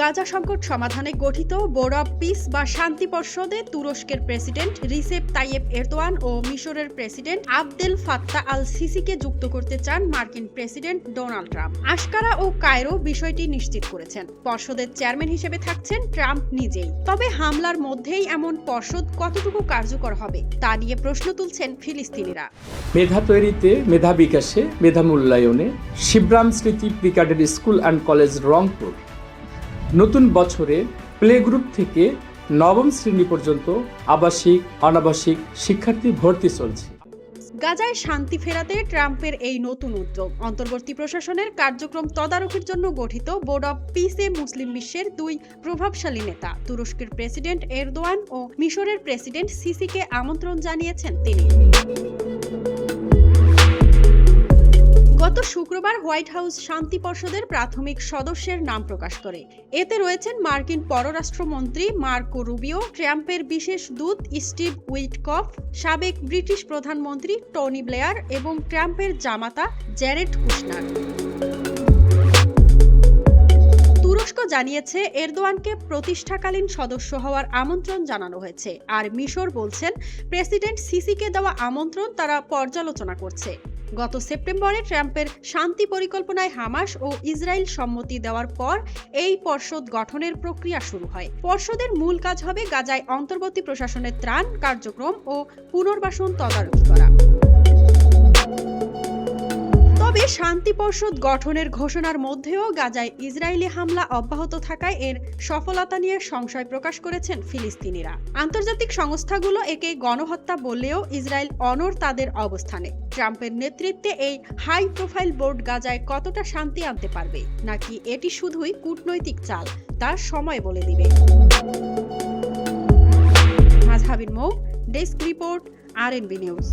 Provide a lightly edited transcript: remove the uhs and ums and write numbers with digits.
গাজা সংকট সমাধানে গঠিত বোর্ড অব পিস বা শান্তি পর্ষদে তুরস্কের প্রেসিডেন্ট রিসেপ তাইয়েপ এরদোয়ান ও মিশরের প্রেসিডেন্ট আবদেল ফাত্তাহ আল সিসিকে যুক্ত করতে চান মার্কিন প্রেসিডেন্ট ডোনাল্ড ট্রাম্প। আঙ্কারা ও কায়রো বিষয়টি নিশ্চিত করেছেন। পর্ষদের চেয়ারম্যান হিসেবে থাকছেন ট্রাম্প নিজেই। তবে হামলার মধ্যেই এমন পর্ষদ কতটুকু কার্যকর হবে তা নিয়ে প্রশ্ন তুলছেন ফিলিস্তিনিরা। মেধা তৈরিতে, মেধা বিকাশে, মেধা মূল্যায়নে শিবরাম স্মৃতি ব্রিগেডের স্কুল অ্যান্ড কলেজ রংপুর নতুন বছরে প্লে গ্রুপ থেকে নবম শ্রেণী পর্যন্ত আবাসিক অনাবাসিক শিক্ষার্থী ভর্তি চলছে। গাজায় শান্তি ফেরাতে ট্রাম্পের এই নতুন উদ্যোগ অন্তর্বর্তী প্রশাসনের কার্যক্রম তদারকির জন্য গঠিত বোর্ড অব পিসে মুসলিম বিশ্বের দুই প্রভাবশালী নেতা তুরস্কের প্রেসিডেন্ট এরদোয়ান ও মিশরের প্রেসিডেন্ট সিসিকে আমন্ত্রণ জানিয়েছেন তিনি। গত শুক্রবার হোয়াইট হাউস শান্তি পর্ষদের প্রাথমিক সদস্যের নাম প্রকাশ করে। এতে রয়েছেন মার্কিন পররাষ্ট্রমন্ত্রী মার্কো রুবিও, ট্রাম্পের বিশেষ দূত স্টিভ উইটকফ, সাবেক ব্রিটিশ প্রধানমন্ত্রী টনি ব্লেয়ার এবং ট্রাম্পের জামাতা জ্যারেড কুশনার। তুরস্ক জানিয়েছে এরদোয়ানকে প্রতিষ্ঠাকালীন সদস্য হওয়ার আমন্ত্রণ জানানো হয়েছে, আর মিশর বলছেন প্রেসিডেন্ট সিসিকে দেওয়া আমন্ত্রণ তারা পর্যালোচনা করছে। গত সেপ্টেম্বরে ট্রাম্পের শান্তি পরিকল্পনায় হামাস ও ইসরায়েল সম্মতি দেওয়ার পর এই পর্ষদ গঠনের প্রক্রিয়া শুরু হয়। পর্ষদের মূল কাজ হবে গাজায় অন্তর্বর্তী প্রশাসনের ত্রাণ কার্যক্রম ও পুনর্বাসন তদারকি করা। তবে শান্তি পর্ষদ গঠনের ঘোষণার মধ্যেও গাজায় ইসরায়েলি হামলা অব্যাহত থাকায় এর সফলতা নিয়ে সংশয় প্রকাশ করেছেন ফিলিস্তিনিরা। আন্তর্জাতিক সংস্থাগুলো একে গণহত্যা বললেও ইসরায়েল অনড় তাদের অবস্থানে। ট্রাম্পের নেতৃত্বে এই হাই প্রোফাইল বোর্ড গাজায় কতটা শান্তি আনতে পারবে, নাকি এটি শুধুই কূটনৈতিক চাল, তা সময় বলে দিবে। মাজহাবিন মৌ, ডেস্ক রিপোর্ট, RNB নিউজ।